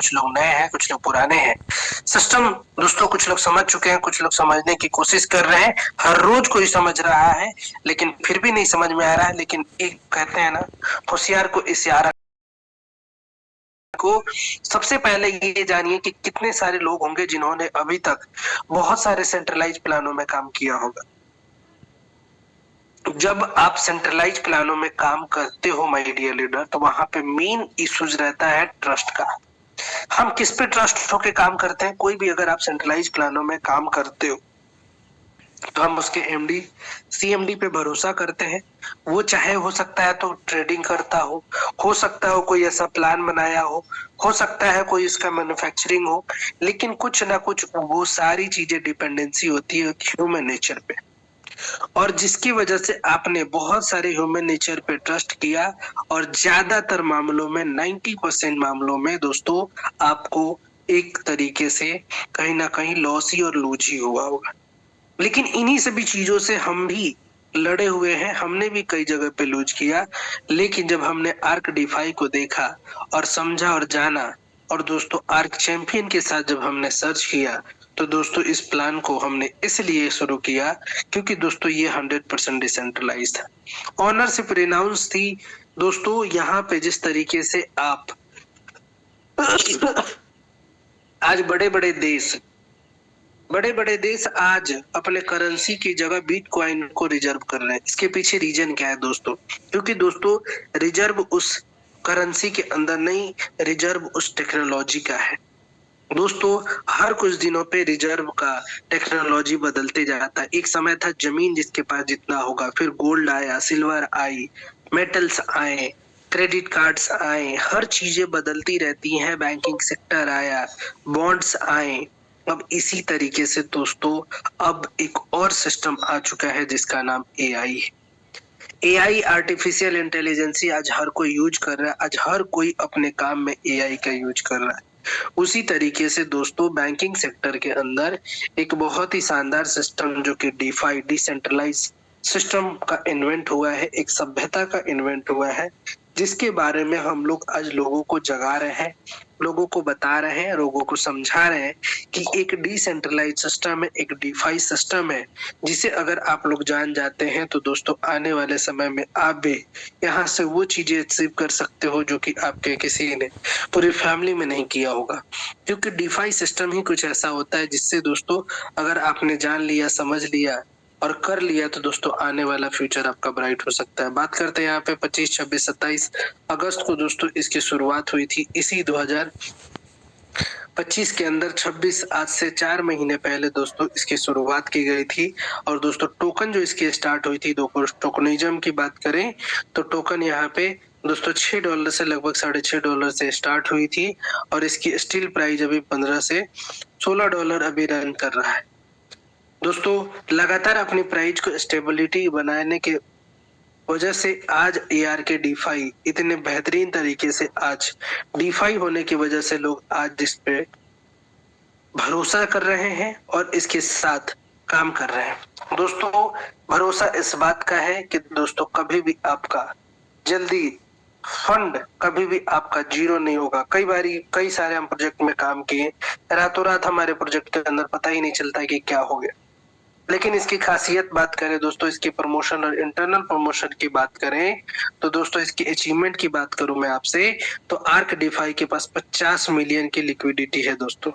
कुछ लोग नए हैं, कुछ लोग पुराने हैं। सिस्टम दोस्तों कुछ लोग समझ चुके हैं, कुछ लोग समझने की कोशिश कर रहे हैं। हर रोज कोई समझ रहा है, लेकिन फिर भी नहीं समझ में आ रहा है। लेकिन एक कहते हैं ना, होशियार को इशारा को सबसे पहले ये जानिए कि कितने सारे लोग होंगे जिन्होंने अभी तक बहुत सारे सेंट्रलाइज प्लानों में काम किया होगा। जब आप सेंट्रलाइज प्लानों में काम करते हो माय डियर लीडर, तो वहां पे मेन इश्यूज रहता है ट्रस्ट का। हम किस पे ट्रस्ट होके काम करते हैं? कोई भी अगर आप सेंट्रलाइज प्लानों में काम करते हो तो हम उसके एमडी सीएमडी पे भरोसा करते हैं। वो चाहे हो सकता है तो ट्रेडिंग करता हो सकता है कोई ऐसा प्लान बनाया हो सकता है कोई इसका मैन्युफैक्चरिंग हो, लेकिन कुछ ना कुछ वो सारी चीजें डिपेंडेंसी होती है ह्यूमन नेचर पे। और जिसकी वजह से आपने बहुत सारे ह्यूमन नेचर पे ट्रस्ट किया, और ज्यादातर मामलों में 90% मामलों में दोस्तों आपको एक तरीके से कहीं ना कहीं लॉस ही और लूज ही हुआ होगा। लेकिन इन्हीं सभी चीजों से हम भी लड़े हुए हैं, हमने भी कई जगह पे लूज किया। लेकिन जब हमने आर्क डिफाई को देखा और समझा और जाना, और दोस्तों आर्क चैंपियन के साथ जब हमने सर्च किया, तो दोस्तों इस प्लान को हमने इसलिए शुरू किया क्योंकि दोस्तों ये 100% डिसेंट्रलाइज था। ऑनरशिप रिनाउंस थी दोस्तों। यहाँ पे जिस तरीके से आप आज बड़े बड़े देश आज अपने करेंसी की जगह बिटकॉइन को रिजर्व कर रहे हैं। इसके पीछे रीजन क्या है दोस्तों? क्योंकि दोस्तों रिजर्व उस करेंसी के अंदर नहीं, रिजर्व उस टेक्नोलॉजी का है। दोस्तों हर कुछ दिनों पे रिजर्व का टेक्नोलॉजी बदलते जाता है। एक समय था जमीन जिसके पास जितना होगा, फिर गोल्ड आया, सिल्वर आई, मेटल्स आए, क्रेडिट कार्ड्स आए, हर चीजें बदलती रहती हैं। बैंकिंग सेक्टर आया, बॉन्ड्स आए। अब इसी तरीके से दोस्तों अब एक और सिस्टम आ चुका है जिसका नाम एआई है। एआई आर्टिफिशियल इंटेलिजेंसी आज हर कोई यूज कर रहा है, आज हर कोई अपने काम में एआई का यूज कर रहा है। उसी तरीके से दोस्तों बैंकिंग सेक्टर के अंदर एक बहुत ही शानदार सिस्टम जो कि डीफाई डिसेंट्रलाइज सिस्टम का इन्वेंट हुआ है, एक सभ्यता का इन्वेंट हुआ है, जिसके बारे में हम लोग आज लोगों को जगा रहे हैं, लोगों को बता रहे हैं, लोगों को समझा रहे हैं कि एक डिसेंट्रलाइज सिस्टम है, एक डीफाई सिस्टम है, जिसे अगर आप लोग जान जाते हैं तो दोस्तों आने वाले समय में आप भी यहाँ से वो चीजें अचीव कर सकते हो जो कि आपके किसी ने पूरी फैमिली में नहीं किया होगा। क्योंकि डीफाई सिस्टम ही कुछ ऐसा होता है जिससे दोस्तों अगर आपने जान लिया, समझ लिया और कर लिया, तो दोस्तों आने वाला फ्यूचर आपका ब्राइट हो सकता है। बात करते हैं यहाँ पे 25, 26, 27 अगस्त को दोस्तों इसकी शुरुआत हुई थी। इसी 2025 के अंदर 26 आज से 4 महीने पहले दोस्तों इसकी शुरुआत की गई थी। और दोस्तों टोकन जो इसकी स्टार्ट हुई थी, टोकनिज्म की बात करें तो टोकन यहाँ पे दोस्तों $6 से लगभग $6.5 से स्टार्ट हुई थी, और इसकी स्टिल प्राइस अभी $15 से $16 अभी रन कर रहा है। दोस्तों लगातार अपनी प्राइस को स्टेबिलिटी बनाने के वजह से आज एआर के डीफाई इतने बेहतरीन तरीके से आज डीफाई होने की वजह से लोग आज इस पे भरोसा कर रहे हैं और इसके साथ काम कर रहे हैं। दोस्तों भरोसा इस बात का है कि दोस्तों कभी भी आपका जल्दी फंड कभी भी आपका जीरो नहीं होगा। कई सारे हम प्रोजेक्ट में काम किए, रातों रात हमारे प्रोजेक्ट के अंदर पता ही नहीं चलता है कि क्या हो गया। लेकिन इसकी खासियत बात करें दोस्तों, इसकी प्रमोशन और इंटरनल प्रमोशन की बात करें तो दोस्तों इसकी अचीवमेंट की बात करूं मैं आपसे, तो आर्क डिफाई के पास 50 मिलियन की लिक्विडिटी है दोस्तों।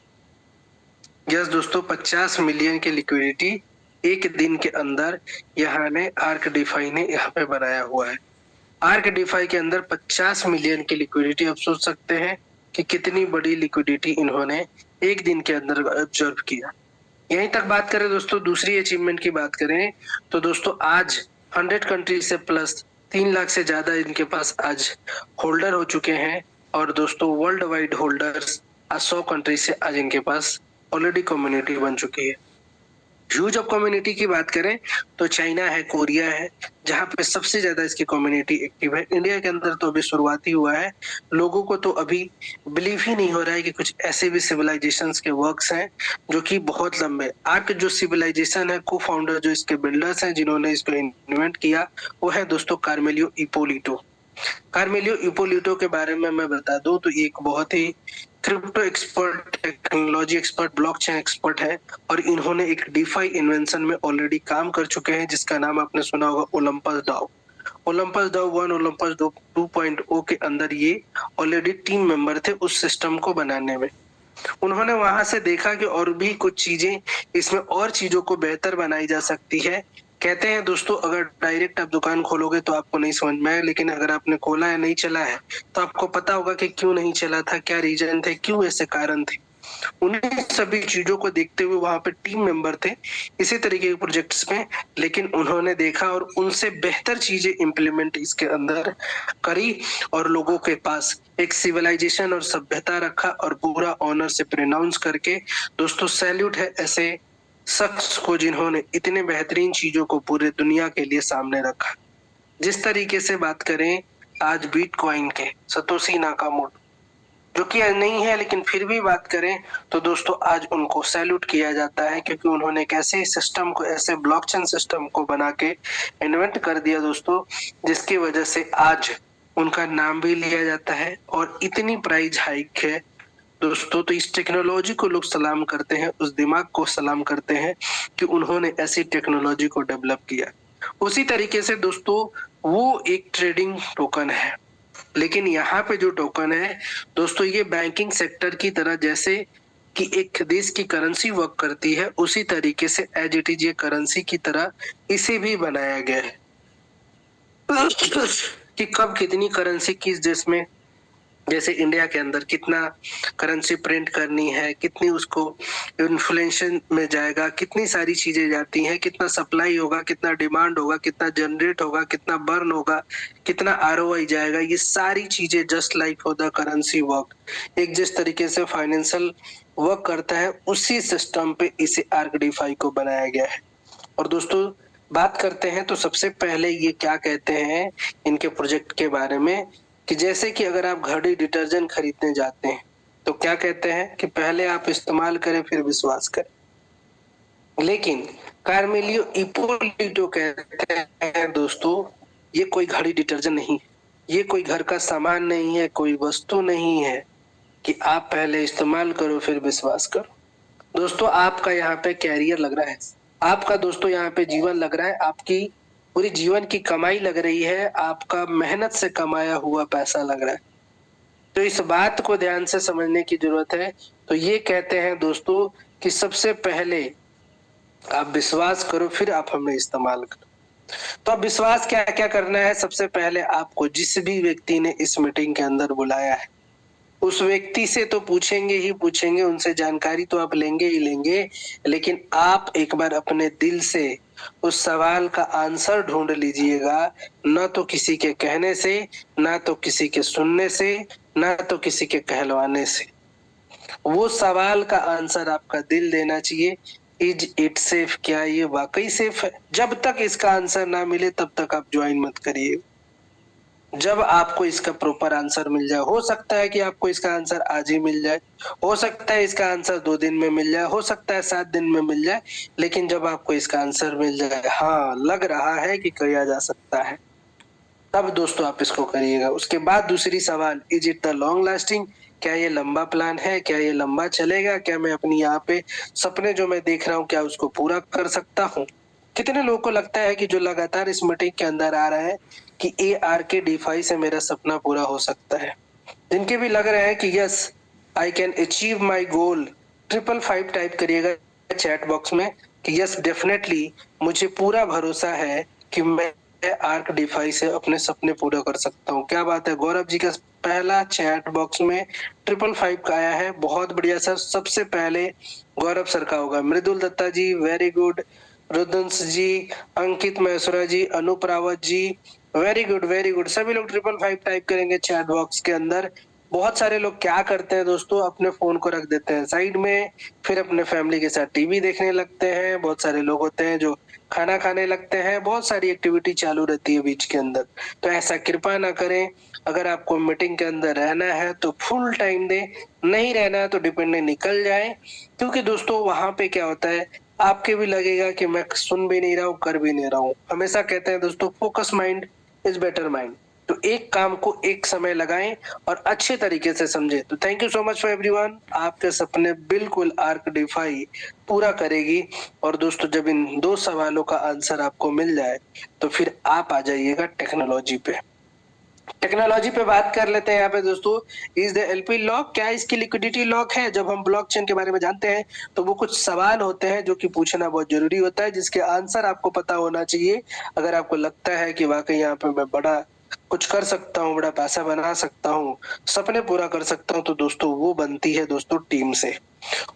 यस दोस्तों 50 मिलियन की लिक्विडिटी एक दिन के अंदर यहाँ ने आर्क डिफाई ने यहाँ पे बनाया हुआ है। आर्क डिफाई के अंदर 50 मिलियन की लिक्विडिटी, आप सोच सकते हैं कि कितनी बड़ी लिक्विडिटी इन्होंने एक दिन के अंदर ऑब्जर्व किया। यहीं तक बात करें दोस्तों, दूसरी अचीवमेंट की बात करें तो दोस्तों आज 100 कंट्री से प्लस 3 लाख से ज्यादा इनके पास आज होल्डर हो चुके हैं। और दोस्तों वर्ल्ड वाइड होल्डर्स आज 100 कंट्री से आज इनके पास ऑलरेडी कम्युनिटी बन चुकी है। ह्यूज ऑफ कम्युनिटी की बात करें तो चाइना है, कोरिया है, जहां पे सबसे ज्यादा इसकी कम्युनिटी एक्टिव है। इंडिया के अंदर तो अभी शुरुआत ही हुआ है। लोगों को तो अभी बिलीव ही नहीं हो रहा है कि कुछ ऐसे भी सिविलाइजेशंस के वर्क्स हैं जो कि बहुत लंबे। आर्क जो सिविलाइजेशन है, को फाउंडर जो इसके बिल्डर्स हैं जिन्होंने इसको इन्वेंट किया, वो है दोस्तों कार्मेलियो इपोलिटो। कार्मेलियो इपोलिटो के बारे में मैं बता दूं तो एक बहुत ही crypto expert, technology expert, blockchain expert है और इन्होंने एक डीफाई इन्वेंशन में ऑलरेडी काम कर चुके हैं जिसका नाम आपने सुना होगा Olympus DAO. Olympus DAO 1, Olympus 2.0 के अंदर ये ऑलरेडी टीम मेंबर थे उस सिस्टम को बनाने में। उन्होंने वहां से देखा कि और भी कुछ चीजें इसमें और चीजों को बेहतर बनाई जा सकती है। कहते हैं दोस्तों, अगर डायरेक्ट आप दुकान खोलोगे तो आपको नहीं समझ में आए, लेकिन अगर आपने खोला है, नहीं चला है, तो आपको पता होगा कि क्यों नहीं चला था, क्या रीजन थे, क्यों ऐसे कारण थे। उन्हीं सभी चीजों को देखते हुए वहां पे टीम मेंबर थे इसी तरीके के प्रोजेक्ट्स में, लेकिन उन्होंने देखा और उनसे बेहतर चीजें इंप्लीमेंट इसके अंदर करी और लोगों के पास एक सिविलाइजेशन और सभ्यता रखा और पूरा ऑनर से प्रोनाउंस करके। दोस्तों सैल्यूट है ऐसे शख्स को जिन्होंने इतने बेहतरीन चीजों को पूरे दुनिया के लिए सामने रखा। जिस तरीके से बात करें आज बिटकॉइन के सतोशी नाकामोटो, जो कि नहीं है लेकिन फिर भी बात करें तो दोस्तों आज उनको सैल्यूट किया जाता है, क्योंकि उन्होंने एक ऐसे सिस्टम को, ऐसे ब्लॉकचेन सिस्टम को बना के इन्वेंट कर दिया दोस्तों, जिसकी वजह से आज उनका नाम भी लिया जाता है और इतनी प्राइस हाइक है दोस्तों। तो इस टेक्नोलॉजी को लोग सलाम करते हैं, उस दिमाग को सलाम करते हैं कि उन्होंने ऐसी टेक्नोलॉजी को डेवलप किया। उसी तरीके से दोस्तों वो एक ट्रेडिंग टोकन है, लेकिन यहाँ पे जो टोकन है दोस्तों, ये बैंकिंग सेक्टर की तरह, जैसे कि एक देश की करेंसी वर्क करती है, उसी तरीके से एज इट इज ये करेंसी की तरह इसे भी बनाया गया है कि कब कितनी करेंसी किस देश में, जैसे इंडिया के अंदर कितना करेंसी प्रिंट करनी है, कितनी उसको इन्फ्लेशन में जाएगा, कितनी सारी चीजें जाती हैं, कितना सप्लाई होगा, कितना डिमांड होगा, कितना जनरेट होगा, कितना बर्न होगा, कितना आरओआई जाएगा, ये सारी चीजें just like for the currency work, एक जिस तरीके से फाइनेंशियल वर्क करता है उसी सिस्टम पे इसे आर्क डिफाई को बनाया गया है। और दोस्तों बात करते हैं तो सबसे पहले ये क्या कहते हैं इनके प्रोजेक्ट के बारे में, कि जैसे कि अगर आप घड़ी डिटर्जेंट खरीदने जाते हैं तो क्या कहते हैं कि पहले आप इस्तेमाल करें फिर विश्वास करें, लेकिन कार्मेलियो इपोलिटो कहते हैं दोस्तों ये कोई घड़ी डिटर्जेंट नहीं, ये कोई घर का सामान नहीं है, कोई वस्तु नहीं है कि आप पहले इस्तेमाल करो फिर विश्वास करो। दोस्तों आपका यहाँ पे कैरियर लग रहा है, आपका दोस्तों यहाँ पे जीवन लग रहा है, आपकी पूरी जीवन की कमाई लग रही है, आपका मेहनत से कमाया हुआ पैसा लग रहा है। तो इस बात को ध्यान से समझने की जरूरत है। तो ये कहते हैं दोस्तों कि सबसे पहले आप विश्वास करो फिर आप हमें इस्तेमाल करो। तो अब विश्वास क्या क्या करना है, सबसे पहले आपको जिस भी व्यक्ति ने इस मीटिंग के अंदर बुलाया है उस व्यक्ति से तो पूछेंगे ही पूछेंगे, उनसे जानकारी तो आप लेंगे ही लेंगे, लेकिन आप एक बार अपने दिल से उस सवाल का आंसर ढूंढ लीजिएगा, ना तो किसी के कहने से, ना तो किसी के सुनने से, ना तो किसी के कहलवाने से। वो सवाल का आंसर आपका दिल देना चाहिए, इज इट सेफ, क्या ये वाकई सेफ है। जब तक इसका आंसर ना मिले तब तक आप ज्वाइन मत करिए। जब आपको इसका प्रॉपर आंसर मिल जाए, हो सकता है कि आपको इसका आंसर आज ही मिल जाए, हो सकता है इसका आंसर 2 दिन में मिल जाए, हो सकता है 7 दिन में मिल जाए, लेकिन जब आपको इसका आंसर मिल जाए, हाँ लग रहा है कि किया जा सकता है, तब दोस्तों आप इसको करिएगा। उसके बाद दूसरी सवाल, is it the long lasting, क्या ये लंबा प्लान है, क्या ये लंबा चलेगा, क्या मैं अपनी यहाँ पे सपने जो मैं देख रहा हूँ क्या उसको पूरा कर सकता हूँ। कितने लोगों को लगता है कि जो लगातार इस मीटिंग के अंदर आ रहे हैं कि ARK DeFi से मेरा सपना पूरा हो सकता है, जिनके भी लग रहे हैं कि yes I can achieve my goal, 555 type करिएगा चैट बॉक्स में कि यस डेफिनेटली मुझे पूरा भरोसा है कि मैं आर्क डिफाई से अपने सपने पूरा कर सकता हूँ। क्या बात है, गौरव जी का पहला चैट बॉक्स में 555 का आया है, बहुत बढ़िया सर। सबसे पहले गौरव सर का होगा। मृदुल दत्ता जी वेरी गुड, रुद्रंश जी, अंकित महेश्वरा जी, Anoop Rawat ji very good very good. सभी लोग 555 टाइप करेंगे चैट बॉक्स के अंदर। बहुत सारे लोग क्या करते हैं दोस्तों, अपने फोन को रख देते हैं साइड में, फिर अपने फैमिली के साथ टीवी देखने लगते हैं। बहुत सारे लोग होते हैं जो खाना खाने लगते हैं, बहुत सारी एक्टिविटी चालू रहती है बीच के अंदर। तो ऐसा कृपा ना करें, अगर आपको मीटिंग के अंदर रहना है तो फुल टाइम दे, नहीं रहना है तो डिपेंडेंट निकल जाए, क्योंकि दोस्तों वहां पे क्या होता है आपके भी लगेगा कि मैं सुन भी नहीं रहा हूँ कर भी नहीं रहा हूँ। हमेशा कहते हैं दोस्तों focus mind is better mind. तो एक काम को एक समय लगाएं और अच्छे तरीके से समझें। तो thank you so much for everyone. आपके सपने बिल्कुल आर्क डिफाई पूरा करेगी। और दोस्तों जब इन 2 सवालों का आंसर आपको मिल जाए तो फिर आप आ जाइएगा टेक्नोलॉजी पे। टेक्नोलॉजी पे बात कर लेते हैं यहाँ पे दोस्तों। इज द एलपी लॉक, क्या इसकी लिक्विडिटी लॉक है? जब हम ब्लॉकचेन के बारे में जानते हैं तो वो कुछ सवाल होते हैं जो कि पूछना बहुत जरूरी होता है, जिसके आंसर आपको पता होना चाहिए। अगर आपको लगता है कि वाकई यहाँ पे मैं बड़ा कुछ कर सकता हूँ, बड़ा पैसा बना सकता हूँ, सपने पूरा कर सकता हूँ, तो दोस्तों वो बनती है दोस्तों टीम से।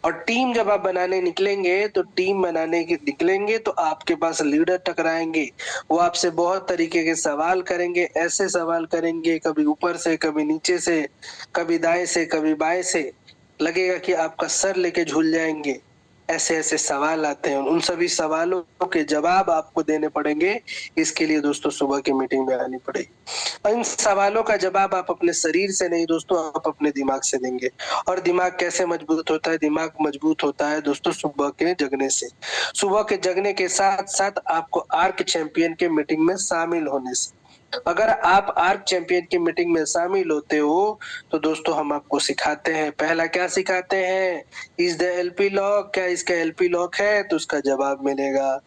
और टीम जब आप बनाने निकलेंगे तो टीम बनाने के निकलेंगे तो आपके पास लीडर टकराएंगे। वो आपसे बहुत तरीके के सवाल करेंगे, ऐसे सवाल करेंगे, कभी ऊपर से, कभी नीचे से, कभी दाएं से, कभी बाएं से, लगेगा कि आपका सर लेके झूल जाएंगे। ऐसे ऐसे सवाल आते हैं, उन सभी सवालों के जवाब आपको देने पड़ेंगे। इसके लिए दोस्तों सुबह की मीटिंग में आनी पड़ेगी। इन सवालों का जवाब आप अपने शरीर से नहीं दोस्तों, आप अपने दिमाग से देंगे। और दिमाग कैसे मजबूत होता है? दिमाग मजबूत होता है दोस्तों सुबह के जगने से। सुबह के जगने के साथ साथ आपको आर्क चैंपियन के मीटिंग में शामिल होने से। अगर आप आर्क चैंपियन की मीटिंग में शामिल होते हो तो दोस्तों हम आपको सिखाते हैं। पहला क्या सिखाते हैं? इज द एलपी लॉक, क्या इसका एलपी लॉक है? तो उसका जवाब मिलेगा।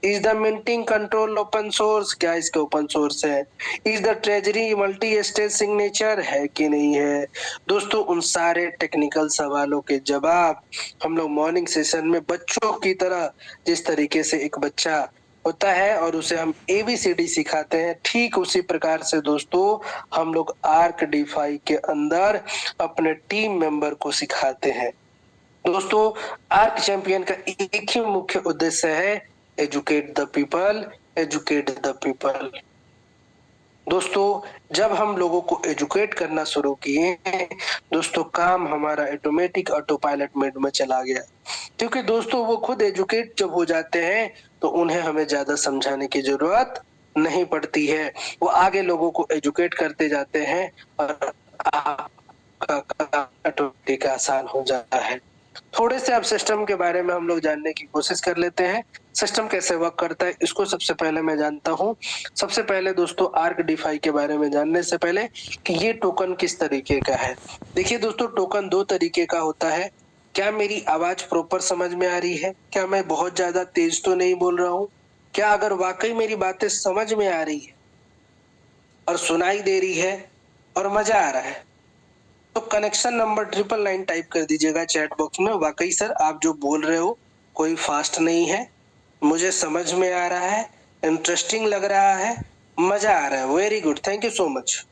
Is the minting control open source, क्या इसका ओपन सोर्स है? Is the treasury multi stage signature, है कि नहीं है? दोस्तों उन सारे टेक्निकल सवालों के जवाब हम लोग मॉर्निंग सेशन में बच्चों की तरह, जिस तरीके से एक बच्चा होता है और उसे हम एबीसीडी सिखाते हैं, ठीक उसी प्रकार से दोस्तों हम लोग आर्क डिफाई के अंदर अपने टीम मेंबर को सिखाते हैं। दोस्तों आर्क चैंपियन का एक ही मुख्य उद्देश्य है, educate the people, educate the people. दोस्तों जब हम लोगों को एजुकेट करना शुरू किए दोस्तों, काम हमारा ऑटोमेटिक ऑटो पायलट मोड में चला गया। क्योंकि दोस्तों वो खुद एजुकेट जब हो जाते हैं तो उन्हें हमें ज्यादा समझाने की जरूरत नहीं पड़ती है। वो आगे लोगों को एजुकेट करते जाते हैं और आपका काम ऑटोमेटिक आसान हो जाता है। थोड़े से अब सिस्टम के बारे में हम लोग जानने की कोशिश कर लेते हैं। सिस्टम कैसे वर्क करता है इसको सबसे पहले मैं जानता हूँ। सबसे पहले दोस्तों आर्क डिफाई के बारे में जानने से पहले कि ये टोकन किस तरीके का है। देखिए दोस्तों टोकन 2 तरीके का होता है। क्या मेरी आवाज प्रॉपर समझ में आ रही है? क्या मैं बहुत ज्यादा तेज तो नहीं बोल रहा हूँ? क्या अगर वाकई मेरी बातें समझ में आ रही है और सुनाई दे रही है और मजा आ रहा है तो कनेक्शन नंबर 999 टाइप कर दीजिएगा चैट बॉक्स में। वाकई सर आप जो बोल रहे हो कोई फास्ट नहीं है, मुझे समझ में आ रहा है, इंटरेस्टिंग लग रहा है, मजा आ रहा है। Very good, thank you so much.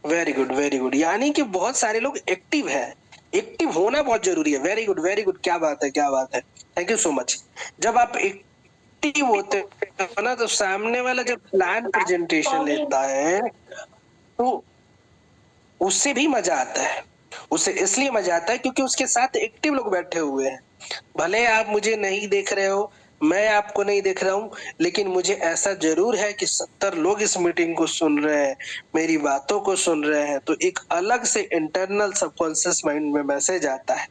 Very good very good, यानी कि बहुत सारे लोग एक्टिव है। एक्टिव होना बहुत जरूरी है। वेरी गुड वेरी गुड, क्या बात है क्या बात है, थैंक यू सो मच। जब आप एक्टिव होते हो ना तो सामने वाला जब प्लान प्रेजेंटेशन लेता है तो उससे भी मजा आता है। उसे इसलिए मजा आता है क्योंकि उसके साथ एक्टिव लोग बैठे हुए हैं। भले आप मुझे नहीं देख रहे हो, मैं आपको नहीं देख रहा हूँ, लेकिन मुझे ऐसा जरूर है कि 70 लोग इस मीटिंग को सुन रहे हैं, मेरी बातों को सुन रहे हैं। तो एक अलग से इंटरनल सबकॉन्शियस माइंड में मैसेज आता है।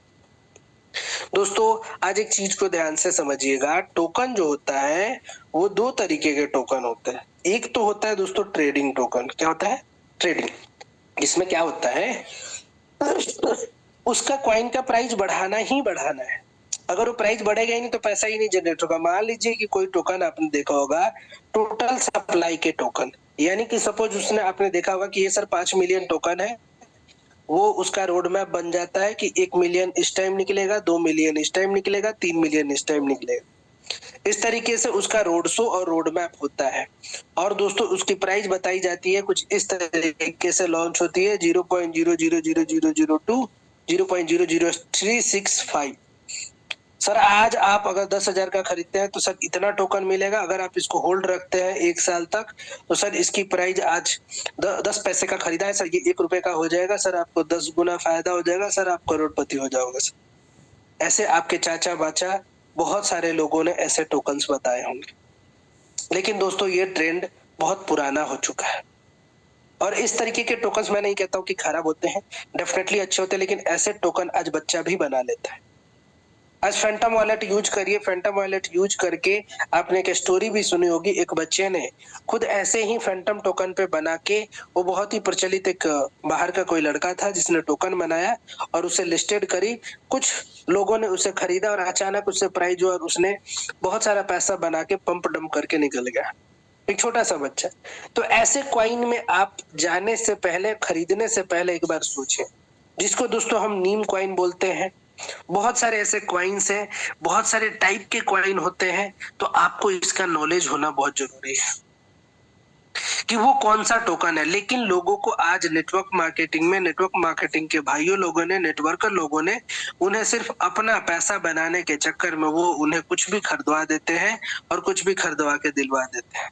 दोस्तों आज एक चीज को ध्यान से समझिएगा। टोकन जो होता है वो 2 तरीके के टोकन होते हैं। एक तो होता है दोस्तों ट्रेडिंग टोकन। क्या होता है? ट्रेडिंग। इसमें क्या होता है, उसका कॉइन का प्राइस बढ़ाना ही बढ़ाना है। अगर वो प्राइस बढ़ेगा ही नहीं तो पैसा ही नहीं जनरेट होगा। मान लीजिए कि कोई टोकन आपने देखा होगा टोटल सप्लाई के टोकन, यानी कि सपोज उसने आपने देखा होगा कि ये सर 5 मिलियन टोकन है। वो उसका रोड मैप बन जाता है कि 1 मिलियन इस टाइम निकलेगा, 2 मिलियन इस टाइम निकलेगा, 3 मिलियन इस टाइम निकलेगा। इस तरीके से उसका रोड शो और रोड मैप होता है। और दोस्तों उसकी प्राइस बताई जाती है कुछ इस तरीके से, लॉन्च होती है 0.0000002 0.00365। सर आज आप अगर 10,000 का खरीदते हैं तो सर इतना टोकन मिलेगा। अगर आप इसको होल्ड रखते हैं 1 साल तक तो सर इसकी प्राइस आज 10 पैसे का खरीदा है सर, ये 1 रुपए का हो जाएगा सर, आपको 10 गुना फायदा हो जाएगा सर, आप करोड़पति हो जाओगे सर। ऐसे आपके चाचा बाचा बहुत सारे लोगों ने ऐसे टोकन्स बताए होंगे। लेकिन दोस्तों ये ट्रेंड बहुत पुराना हो चुका है। और इस तरीके के टोकन्स मैं नहीं कहता हूँ कि खराब होते हैं, डेफिनेटली अच्छे होते हैं, लेकिन ऐसे टोकन आज बच्चा भी बना लेता है। आज फैंटम वॉलेट यूज करिए। फैंटम वॉलेट यूज करके आपने एक स्टोरी भी सुनी होगी, एक बच्चे ने खुद ऐसे ही फैंटम टोकन पे बना के, वो बहुत ही प्रचलित एक बाहर का कोई लड़का था जिसने टोकन बनाया और उसे लिस्टेड करी। कुछ लोगों ने उसे खरीदा और अचानक उससे प्राइस हुआ और उसने बहुत सारा पैसा बना के पंप डंप करके निकल गया, एक छोटा सा बच्चा। तो ऐसे कॉइन में आप जाने से पहले, खरीदने से पहले एक बार सोचें, जिसको दोस्तों हम नीम कॉइन बोलते हैं। बहुत सारे ऐसे कॉइन्स हैं, बहुत सारे टाइप के कॉइन होते हैं, तो आपको इसका नॉलेज होना बहुत जरूरी है कि वो कौन सा टोकन है। लेकिन लोगों को आज नेटवर्क मार्केटिंग में, नेटवर्क मार्केटिंग के भाइयों लोगों ने, नेटवर्कर लोगों ने, उन्हें सिर्फ अपना पैसा बनाने के चक्कर में वो उन्हें कुछ भी खरीदवा देते हैं और कुछ भी खरीदवा के दिलवा देते हैं।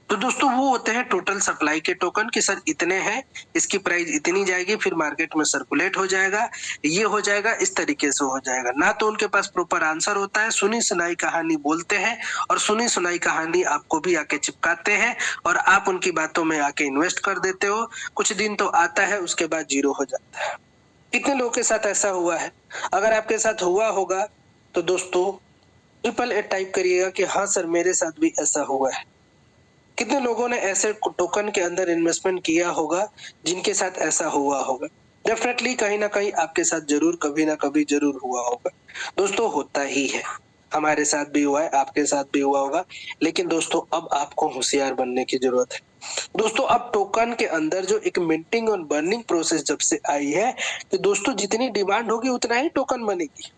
तो दोस्तों वो होते हैं टोटल सप्लाई के टोकन कि सर इतने हैं, इसकी प्राइस इतनी जाएगी, फिर मार्केट में सर्कुलेट हो जाएगा, ये हो जाएगा, इस तरीके से हो जाएगा। ना तो उनके पास प्रॉपर आंसर होता है, सुनी सुनाई कहानी बोलते हैं और सुनी सुनाई कहानी आपको भी आके चिपकाते हैं और आप उनकी बातों में आके इन्वेस्ट कर देते हो। कुछ दिन तो आता है, उसके बाद जीरो हो जाता है। कितने लोगों के साथ ऐसा हुआ है? अगर आपके साथ हुआ होगा तो दोस्तों 888 टाइप करिएगा कि हाँ सर मेरे साथ भी ऐसा हुआ है। कितने लोगों ने ऐसे टोकन के अंदर इन्वेस्टमेंट किया होगा जिनके साथ ऐसा हुआ होगा? डेफिनेटली कहीं ना कहीं आपके साथ जरूर कभी ना कभी जरूर हुआ होगा। दोस्तों होता ही है, हमारे साथ भी हुआ है, आपके साथ भी हुआ होगा। लेकिन दोस्तों अब आपको होशियार बनने की जरूरत है। दोस्तों अब टोकन के अंदर जो एक मिंटिंग और बर्निंग प्रोसेस जब से आई है, कि दोस्तों जितनी डिमांड होगी उतना ही टोकन बनेगी।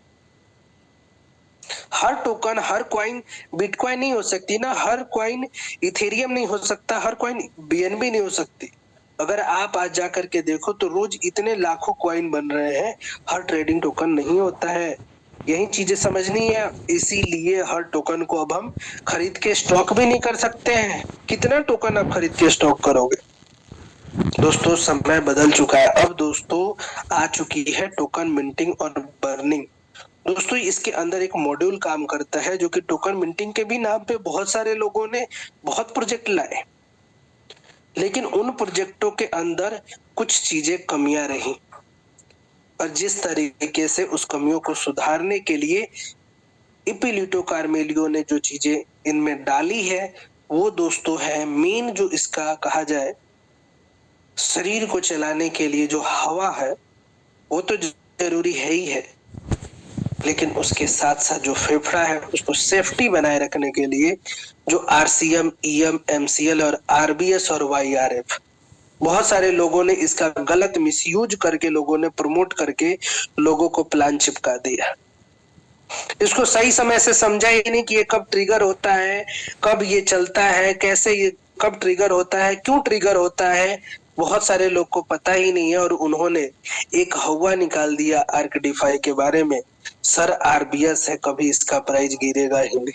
हर टोकन, हर कॉइन बिटकॉइन नहीं हो सकती ना, हर कॉइन इथेरियम नहीं हो सकता, हर कॉइन बीएनबी नहीं हो सकती। अगर आप आज जा करके देखो तो रोज इतने लाखों कॉइन बन रहे हैं, हर ट्रेडिंग टोकन नहीं होता है। यही चीजें समझनी है, इसीलिए हर टोकन को अब हम खरीद के स्टॉक भी नहीं कर सकते हैं। कितना टोकन आप खरीद के स्टॉक करोगे? दोस्तों समय बदल चुका है। अब दोस्तों आ चुकी है टोकन मिंटिंग और बर्निंग। दोस्तों इसके अंदर एक मॉड्यूल काम करता है जो कि टोकन मिंटिंग के भी नाम पे बहुत सारे लोगों ने बहुत प्रोजेक्ट लाए, लेकिन उन प्रोजेक्टों के अंदर कुछ चीजें कमियां रही और जिस तरीके से उस कमियों को सुधारने के लिए इपिलिटो कार्मेलियो ने जो चीजें इनमें डाली है, वो दोस्तों है मेन, जो इसका कहा जाए शरीर को चलाने के लिए जो हवा है वो तो जरूरी है ही है, लेकिन उसके साथ साथ जो फेफड़ा है उसको सेफ्टी बनाए रखने के लिए जो आरसीएम, ईएम, एमसीएल और आरबीएस और वाईआरएफ, बहुत सारे लोगों ने इसका गलत मिसयूज करके, लोगों ने प्रमोट करके लोगों को प्लान चिपका दिया। इसको सही समय से समझा ही नहीं कि ये कब ट्रिगर होता है, कब ये चलता है, कैसे ये कब ट्रिगर होता है, क्यों ट्रिगर होता है, बहुत सारे लोग को पता ही नहीं है। और उन्होंने एक हवा निकाल दिया आर्क डिफाई के बारे में, सर आरबीएस है, कभी इसका प्राइस गिरेगा ही नहीं।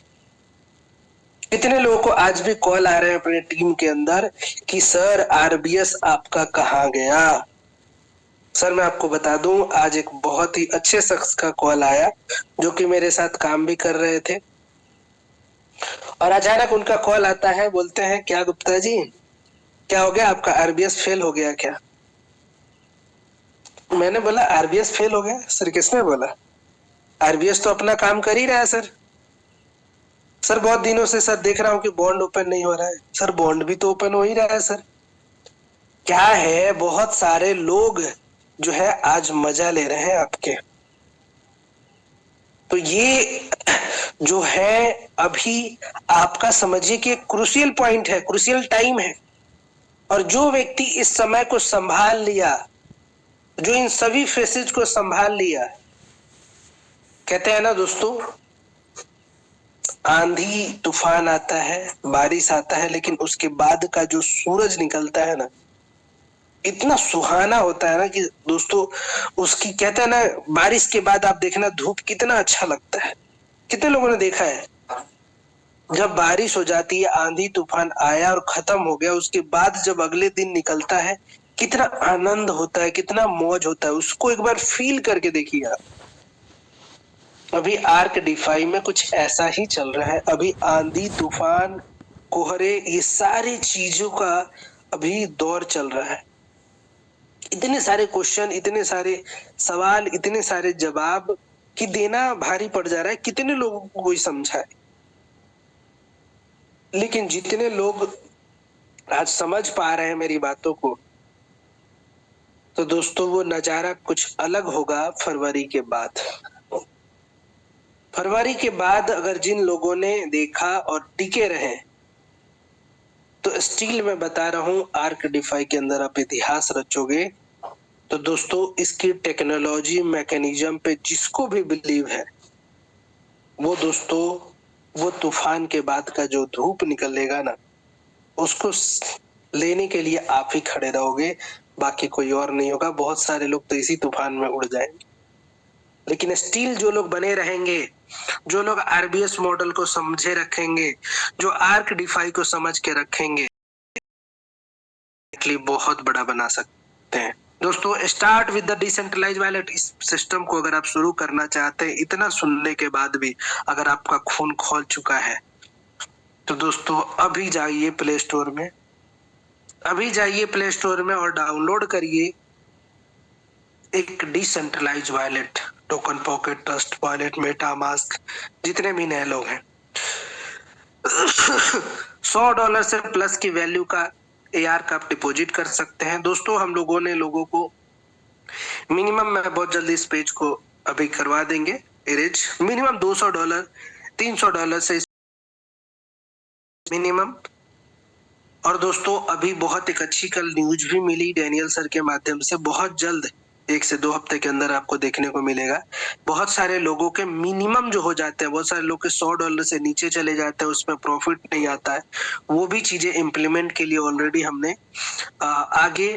कितने लोगों को आज भी कॉल आ रहे हैं अपने टीम के अंदर कि सर आरबीएस आपका कहाँ गया? सर मैं आपको बता दूं, आज एक बहुत ही अच्छे शख्स का कॉल आया जो कि मेरे साथ काम भी कर रहे थे, और अचानक उनका कॉल आता है, बोलते हैं क्या गुप्ता जी क्या हो गया, आपका आरबीएस फेल हो गया क्या? मैंने बोला आरबीएस फेल हो गया? सर किसने बोला? आरबीएस तो अपना काम कर ही रहा है सर। सर बहुत दिनों से सर देख रहा हूँ कि बॉन्ड ओपन नहीं हो रहा है। सर बॉन्ड भी तो ओपन हो ही रहा है सर। क्या है, बहुत सारे लोग जो है आज मजा ले रहे हैं आपके। तो ये जो है अभी आपका समझिए कि क्रूशियल पॉइंट है, क्रूशियल टाइम है, और जो व्यक्ति इस समय को संभाल लिया, जो इन सभी फेसेज को संभाल लिया, कहते हैं ना दोस्तों, आंधी तूफान आता है, बारिश आता है, लेकिन उसके बाद का जो सूरज निकलता है ना, इतना सुहाना होता है ना कि दोस्तों, उसकी कहते हैं ना, बारिश के बाद आप देखना धूप कितना अच्छा लगता है। कितने लोगों ने देखा है जब बारिश हो जाती है, आंधी तूफान आया और खत्म हो गया, उसके बाद जब अगले दिन निकलता है, कितना आनंद होता है, कितना मौज होता है, उसको एक बार फील करके देखिए आप। अभी आर्क डिफाई में कुछ ऐसा ही चल रहा है। अभी आंधी तूफान, कोहरे, ये सारी चीजों का अभी दौर चल रहा है। इतने सारे क्वेश्चन, इतने सारे सवाल, इतने सारे जवाब कि देना भारी पड़ जा रहा है, कितने लोगों को कोई समझाए। लेकिन जितने लोग आज समझ पा रहे हैं मेरी बातों को, तो दोस्तों वो नजारा कुछ अलग होगा फरवरी के बाद। फरवरी के बाद अगर जिन लोगों ने देखा और टिके रहे, तो स्टील में बता रहा हूं, आर्क डिफाई के अंदर आप इतिहास रचोगे। तो दोस्तों इसकी टेक्नोलॉजी मैकेनिज्म पे जिसको भी बिलीव है, वो दोस्तों वो तूफान के बाद का जो धूप निकलेगा ना, उसको लेने के लिए आप ही खड़े रहोगे, बाकी कोई और नहीं होगा। बहुत सारे लोग तो इसी तूफान में उड़ जाएंगे, लेकिन स्टील जो लोग बने रहेंगे, जो लोग आरबीएस मॉडल को समझे रखेंगे, जो आर्क डिफाई को समझ के रखेंगे, बहुत बड़ा बना सकते हैं। दोस्तों start with the decentralise wallet, इस सिस्टम को अगर आप शुरू करना चाहते हैं, इतना सुनने के बाद भी अगर आपका खून खौल चुका है, तो दोस्तों अभी जाइए प्ले स्टोर में, अभी जाइए प्ले स्टोर में और डाउनलोड करिए एक decentralise wallet, token pocket, trust wallet, MetaMask, जितने भी नए लोग हैं। $100 से प्लस की वैल्यू का AR का आप डिपॉजिट कर सकते हैं। दोस्तों हम लोगों ने लोगों को मिनिमम में बहुत जल्दी इस पेज को अभी करवा देंगे इरेज, मिनिमम $200, $300 से मिनिमम। और दोस्तों अभी बहुत एक अच्छी कल न्यूज भी मिली डैनियल सर के माध्यम से, बहुत जल्द 1 से 2 हफ्ते के अंदर आपको देखने को मिलेगा। बहुत सारे लोगों के मिनिमम जो हो जाते हैं, बहुत सारे लोग के $100 से नीचे चले जाते हैं, उसमें प्रॉफिट नहीं आता है। वो भी चीजें इम्प्लीमेंट के लिए ऑलरेडी हमने आगे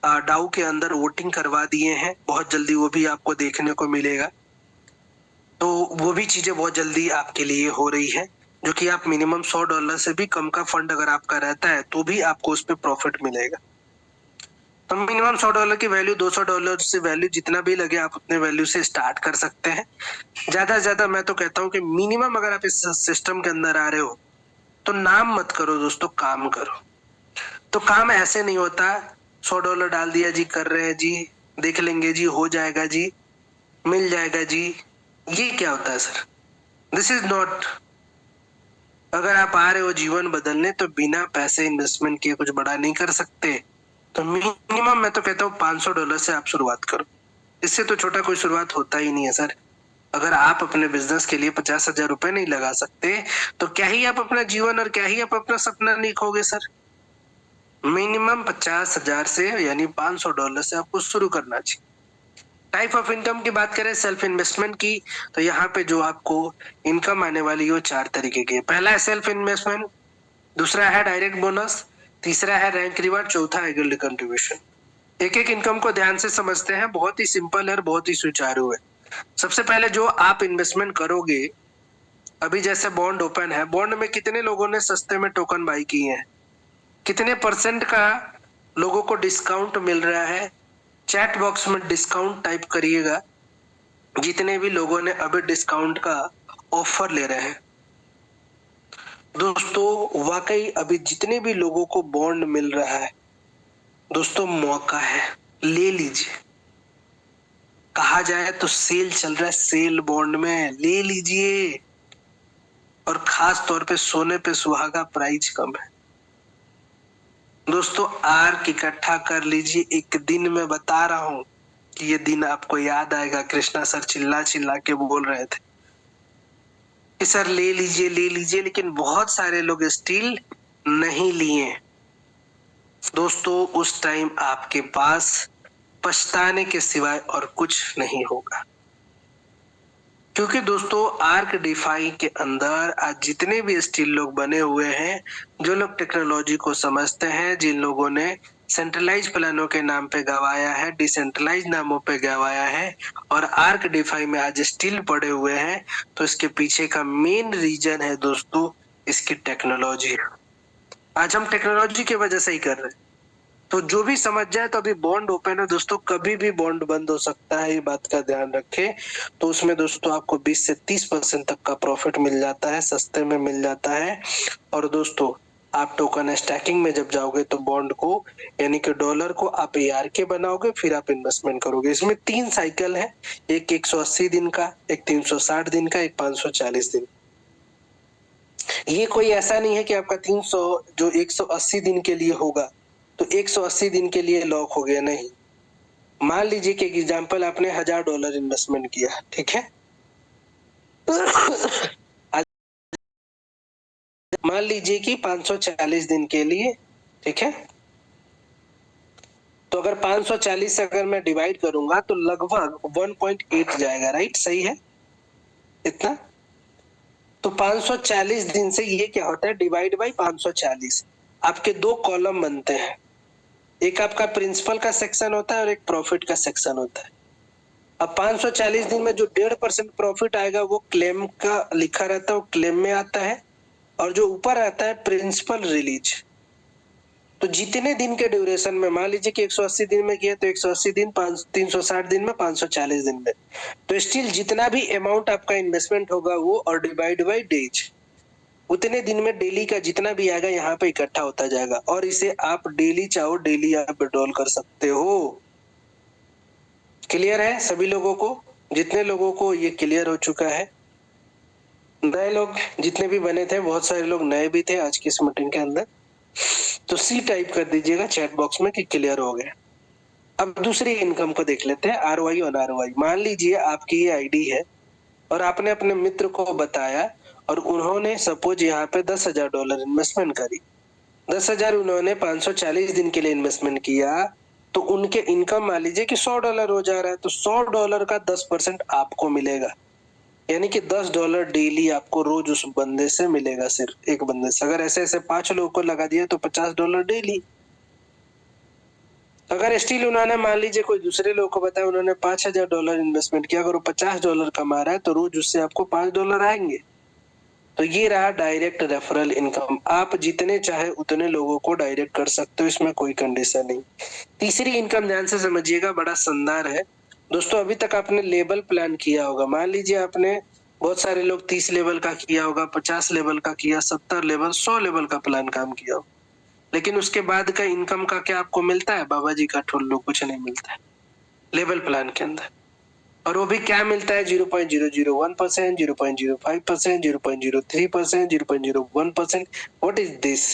डाउ के अंदर वोटिंग करवा दिए हैं, बहुत जल्दी वो भी आपको देखने को मिलेगा। तो वो भी चीजें बहुत जल्दी आपके लिए हो रही है, जो कि आप मिनिमम $100 से भी कम का फंड अगर आपका रहता है, तो भी आपको उस पर प्रॉफिट मिलेगा। तो मिनिमम $100 की वैल्यू, $200 से वैल्यू जितना भी लगे आप उतने वैल्यू से स्टार्ट कर सकते हैं। ज्यादा से ज्यादा मैं तो कहता हूँ कि मिनिमम अगर आप इस सिस्टम के अंदर आ रहे हो, तो नाम मत करो दोस्तों, काम करो। तो काम ऐसे नहीं होता $100 डाल दिया जी, कर रहे हैं जी, देख लेंगे जी, हो जाएगा जी, मिल जाएगा जी, ये क्या होता है सर? This is not. अगर आप आ रहे हो जीवन बदलने, तो बिना पैसे इन्वेस्टमेंट किए कुछ बड़ा नहीं कर सकते। तो मिनिमम मैं तो कहता हूँ $500 से आप शुरुआत करो, इससे तो छोटा कोई शुरुआत होता ही नहीं है सर। अगर आप अपने बिजनेस के लिए 50,000 रुपए नहीं लगा सकते, तो क्या ही आप अपना जीवन और क्या ही आप अपना सपना लिखोगे सर? मिनिमम 50,000 से यानी $500 से आपको शुरू करना चाहिए। टाइप ऑफ इनकम की बात करें सेल्फ इन्वेस्टमेंट की, तो यहाँ पे जो आपको इनकम आने वाली है वो 4 तरीके की है। पहला है सेल्फ इन्वेस्टमेंट, दूसरा है डायरेक्ट बोनस, तीसरा है रैंक रिवार्ड, चौथा है गिल्ड कंट्रीब्यूशन। एक एक इनकम को ध्यान से समझते हैं, बहुत ही सिंपल है और बहुत ही सुचारू है। सबसे पहले जो आप इन्वेस्टमेंट करोगे, अभी जैसे बॉन्ड ओपन है, बॉन्ड में कितने लोगों ने सस्ते में टोकन बाई किए हैं, कितने % का लोगों को डिस्काउंट मिल रहा है, चैट बॉक्स में डिस्काउंट टाइप करिएगा, जितने भी लोगों ने अभी डिस्काउंट का ऑफर ले रहे हैं। दोस्तों वाकई अभी जितने भी लोगों को बॉन्ड मिल रहा है, दोस्तों मौका है, ले लीजिए। कहा जाए तो सेल चल रहा है, सेल बॉन्ड में, ले लीजिए। और खास तौर पे सोने पे सुहागा, प्राइस कम है। दोस्तों आर्क इकट्ठा कर लीजिए, एक दिन में बता रहा हूं कि ये दिन आपको याद आएगा। कृष्णा सर चिल्ला चिल्ला के बोल रहे थे कि सर ले लीजिए ले लीजिए, लेकिन बहुत सारे लोग स्टील नहीं लिए। दोस्तों उस टाइम आपके पास पछताने के सिवाय और कुछ नहीं होगा, क्योंकि दोस्तों आर्क डिफाई के अंदर आज जितने भी स्टील लोग बने हुए हैं, जो लोग टेक्नोलॉजी को समझते हैं, जिन लोगों ने सेंट्रलाइज प्लानों के नाम पे गवाया है, डिसेंट्रलाइज नामों पे गवाया है, और आर्क डिफाई में आज स्टील पड़े हुए हैं, तो इसके पीछे का मेन रीजन है दोस्तों इसकी टेक्नोलॉजी। आज हम टेक्नोलॉजी की वजह से ही कर रहे हैं। तो जो भी समझ जाए, तो अभी बॉन्ड ओपन है दोस्तों, कभी भी बॉन्ड बंद हो सकता है, ये बात का ध्यान रखें। तो उसमें दोस्तों आपको 20 से 30% तक का प्रॉफिट मिल जाता है, सस्ते में मिल जाता है। और दोस्तों आप टोकन स्टैकिंग में जब जाओगे तो बॉन्ड को यानी कि डॉलर को आप ARK बनाओगे, फिर आप इन्वेस्टमेंट करोगे। इसमें 3 साइकिल है, एक 180 दिन का, एक 360 दिन का, एक 540 दिन। ये कोई ऐसा नहीं है कि आपका 300 जो 180 दिन के लिए होगा तो 180 दिन के लिए लॉक हो गया, नहीं। मान लीजिए कि एग्जांपल आपने $1000 इन्वेस्टमेंट किया, ठीक है। मान लीजिए कि 540 दिन के लिए, ठीक है। तो अगर 540 से अगर मैं डिवाइड करूंगा तो लगभग 1.8 जाएगा, राइट, सही है इतना। तो 540 दिन से ये क्या होता है, डिवाइड बाई 540, आपके 2 कॉलम बनते हैं। एक आपका प्रिंसिपल का सेक्शन होता है और एक प्रॉफिट का सेक्शन होता है। अब 540 दिन में जो 1.5% प्रॉफिट आएगा वो क्लेम का लिखा रहता है, वो क्लेम में आता है। और जो ऊपर आता है प्रिंसिपल रिलीज। तो जितने दिन के ड्यूरेशन में, मान लीजिए कि 180 दिन में किया तो 180 दिन, 360 दिन में, 540 दिन में, तो स्टिल जितना भी अमाउंट आपका इन्वेस्टमेंट होगा वो और डिवाइड बाई डेज, उतने दिन में डेली का जितना भी आएगा यहाँ पे इकट्ठा होता जाएगा। और इसे आप डेली चाहो डेली आप विड्रॉल कर सकते हो। क्लियर है सभी लोगों को? जितने लोगों को ये क्लियर हो चुका है, नए लोग जितने भी बने थे, बहुत सारे लोग नए भी थे आज की इस मीटिंग के अंदर, तो सी टाइप कर दीजिएगा चैट बॉक्स में कि क्लियर हो गया। अब दूसरी इनकम को देख लेते हैं, ROI और ROI। मान लीजिए आपकी ये आईडी है और आपने अपने मित्र को बताया और उन्होंने सपोज यहाँ पे $10,000 इन्वेस्टमेंट करी। 10,000 उन्होंने 540 दिन के लिए इन्वेस्टमेंट किया, तो उनके इनकम मान लीजिए कि $100 हो जा रहा है, तो $100 का 10% आपको मिलेगा, यानी कि $10 डेली आपको रोज उस बंदे से मिलेगा, सिर्फ एक बंदे से। अगर ऐसे ऐसे 5 लोगों को लगा दिया तो $50 डेली। अगर स्टिल उन्होंने मान लीजिए कोई दूसरे लोग को बताया, उन्होंने $5,000 इन्वेस्टमेंट किया, अगर वो $50 कमा रहा है तो रोज उससे आपको $5 आएंगे। तो ये रहा डायरेक्ट रेफरल इनकम। आप जितने चाहे उतने लोगों को डायरेक्ट कर सकते हो, इसमें कोई कंडीशन नहीं। तीसरी इनकम ध्यान से समझिएगा, बड़ा शानदार है दोस्तों। अभी तक आपने लेवल प्लान किया होगा, मान लीजिए आपने, बहुत सारे लोग 30 लेवल का किया होगा, 50 लेवल का किया, 70 लेवल, 100 लेवल का प्लान काम किया हो, लेकिन उसके बाद का इनकम का क्या आपको मिलता है? बाबा जी का ठुल्लू, कुछ नहीं मिलता है लेवल प्लान के अंदर। और वो भी क्या मिलता है? 0.001%, 0.05%, 0.03%, 0.01%। व्हाट इज दिस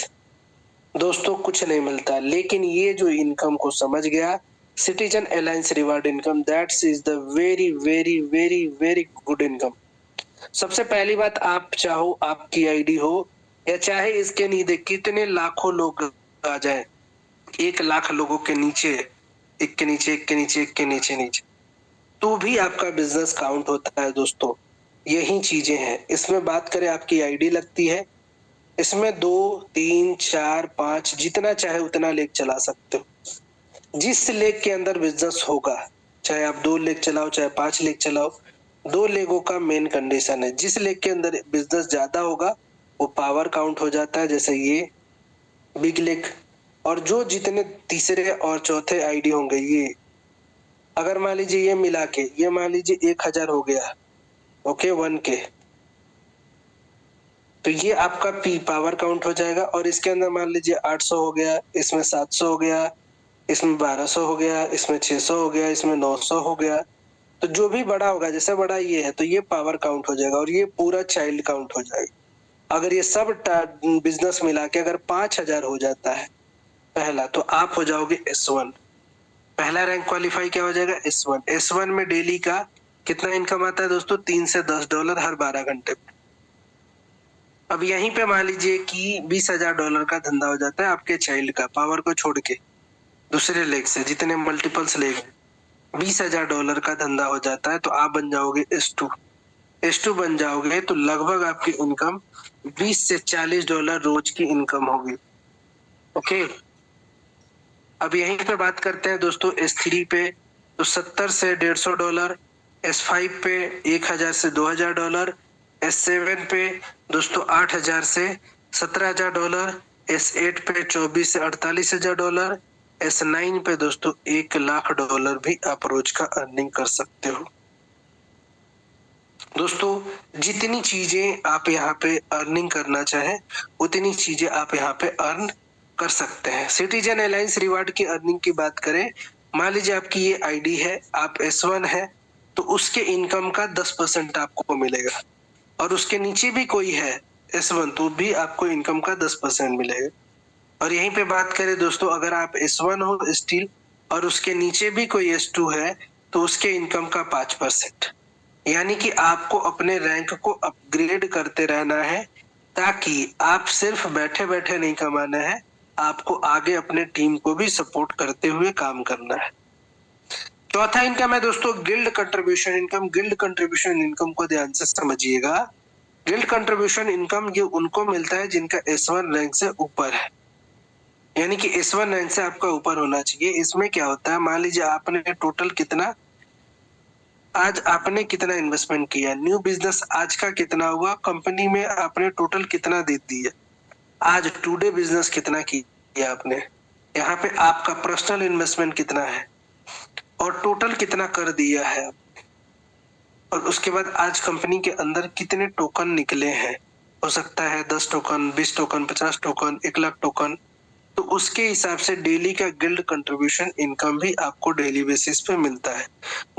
दोस्तों? कुछ नहीं मिलता। लेकिन ये जो इनकम को समझ गया, citizen alliance reward income, that's is the very very very very good income. सबसे पहली बात, आप चाहो आपकी आईडी हो या चाहे इसके नीचे कितने लाखों लोग आ जाए, 1 लाख लोगों के नीचे, एक के नीचे एक के नीचे एक के नीचे नीचे, तो भी आपका बिजनेस काउंट होता है दोस्तों। यही चीजें हैं। इसमें बात करें, आपकी आईडी लगती है, इसमें 2, 3, 4, 5 जितना चाहे उतना लेग चला सकते हो। जिस लेग के अंदर बिजनेस होगा, चाहे आप 2 लेग चलाओ चाहे 5 लेग चलाओ, 2 लेगों का मेन कंडीशन है। जिस लेग के अंदर बिजनेस ज्यादा होगा वो पावर काउंट हो जाता है, जैसे ये बिग लेग। और जो जितने तीसरे और चौथे आईडी होंगे, ये अगर मान लीजिए ये मिला के, ये मान लीजिए 1000 हो गया, ओके, 1K, तो ये आपका पी पावर काउंट हो जाएगा। और इसके अंदर मान लीजिए 800 हो गया, इसमें 700 हो गया, इसमें 1200 हो गया, इसमें 600 हो गया, इसमें 900 हो गया। तो जो भी बड़ा होगा, जैसे बड़ा ये है तो ये पावर काउंट हो जाएगा और ये पूरा चाइल्ड काउंट हो जाएगा। अगर ये सब बिजनेस मिला के अगर 5000 हो जाता है पहला, तो आप हो जाओगे S1। पहला रैंक क्वालिफाई क्या हो जाएगा? S1। S1 में डेली का कितना इनकम आता है दोस्तों? $3 से $10 हर 12 घंटे में। अब यहीं पे मान लीजिए कि $20,000 का धंधा हो जाता है आपके चाइल्ड का, पावर को छोड़ के दूसरे लेग से, जितने मल्टीपल्स लेग हैं, $20,000 का धंधा हो जाता है, तो आप बन जाओगे S2। S2 बन जाओगे तो लगभग आपकी इनकम $20 से $40 रोज की इनकम होगी। ओके, अब यहीं पे बात करते हैं दोस्तों S3 पे, तो 70 से $150, S5 पे 1000 से $2000, S7 पे दोस्तों 8000 से $17000, S8 पे 24 से $48,000, S9 पे दोस्तों $1,00,000 भी आप रोज का अर्निंग कर सकते हो। दोस्तों जितनी चीजें आप यहाँ पे अर्निंग करना चाहें उतनी चीजें आप यहाँ पे अर्न कर सकते हैं। सिटीजन अलायंस रिवार्ड की अर्निंग की बात करें, मान लीजिए आपकी ये आईडी है, आप S1 है, तो उसके इनकम का 10% आपको मिलेगा, और उसके नीचे भी कोई है S1 तो भी आपको इनकम का 10% मिलेगा। और यहीं पे बात करें दोस्तों, अगर आप S1 हो स्टिल और उसके नीचे भी कोई S2 है तो उसके इनकम का 5%। यानी कि आपको अपने रैंक को अपग्रेड करते रहना है, ताकि आप सिर्फ बैठे बैठे नहीं कमाना है, आपको आगे अपने टीम को भी सपोर्ट करते हुए काम करना है। चौथा इनकम है दोस्तों guild contribution income. Guild contribution income को ध्यान से समझिएगा। गिल्ड कंट्रीब्यूशन इनकम ये उनको मिलता है जिनका S1 रैंक से ऊपर है, यानी कि S1 रैंक से आपका ऊपर होना चाहिए। इसमें क्या होता है, मान लीजिए आपने टोटल कितना, आज आपने कितना इन्वेस्टमेंट किया, न्यू बिजनेस आज का कितना हुआ, कंपनी में आपने टोटल कितना दे दिया, आज टुडे बिजनेस कितना किया आपने, यहाँ पे आपका पर्सनल इन्वेस्टमेंट कितना है और टोटल कितना कर दिया है, और उसके बाद आज कंपनी के अंदर कितने टोकन निकले हैं। हो सकता है 10 token, 20 token, 50 token, 1 lakh token. तो उसके हिसाब से डेली का गिल्ड कंट्रीब्यूशन इनकम भी आपको डेली बेसिस पे मिलता है।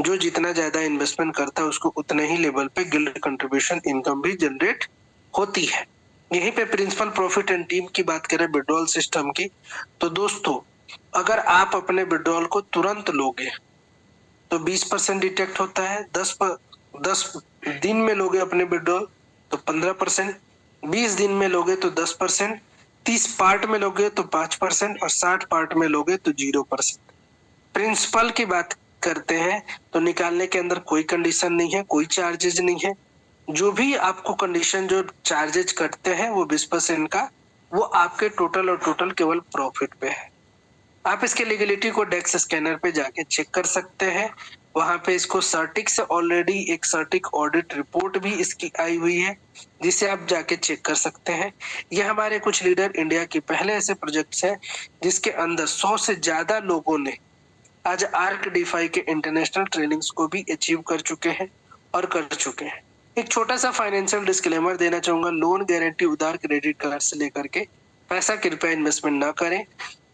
जो जितना ज्यादा इन्वेस्टमेंट करता है उसको उतने ही लेवल पे गिल्ड कंट्रीब्यूशन इनकम भी जनरेट होती है। यहीं पे प्रिंसिपल प्रॉफिट एंड टीम की बात करें विड्रॉल सिस्टम की, तो दोस्तों अगर आप अपने विड्रॉल को तुरंत लोगे तो 20% डिटेक्ट होता है, 10 दिन में लोगे अपने विड्रॉल तो 15%, 20 दिन में लोगे तो 10%, 30 पार्ट में लोगे तो 5% और 60 पार्ट में लोगे तो 0%। प्रिंसिपल की बात करते हैं तो निकालने के अंदर कोई कंडीशन नहीं है, कोई चार्जेज नहीं है। जो भी आपको कंडीशन जो चार्जेज कटते हैं वो 20% का, वो आपके टोटल और टोटल केवल प्रॉफिट पे है। आप इसके लीगलिटी को डेक्स स्कैनर पे जाके चेक कर सकते हैं। वहां पे इसको सर्टिक से ऑलरेडी एक सर्टिक ऑडिट रिपोर्ट भी इसकी आई हुई है, जिसे आप जाके चेक कर सकते हैं। ये हमारे कुछ लीडर इंडिया के पहले ऐसे प्रोजेक्ट्स हैं जिसके अंदर 100 से ज्यादा लोगों ने आज आर्क डीफाई के इंटरनेशनल ट्रेनिंग्स को भी अचीव कर चुके हैं और कर चुके हैं। एक छोटा सा फाइनेंशियल डिस्क्लेमर देना चाहूंगा, लोन गारंटी उधार क्रेडिट कार्ड से लेकर के पैसा कृपया इन्वेस्टमेंट ना करें।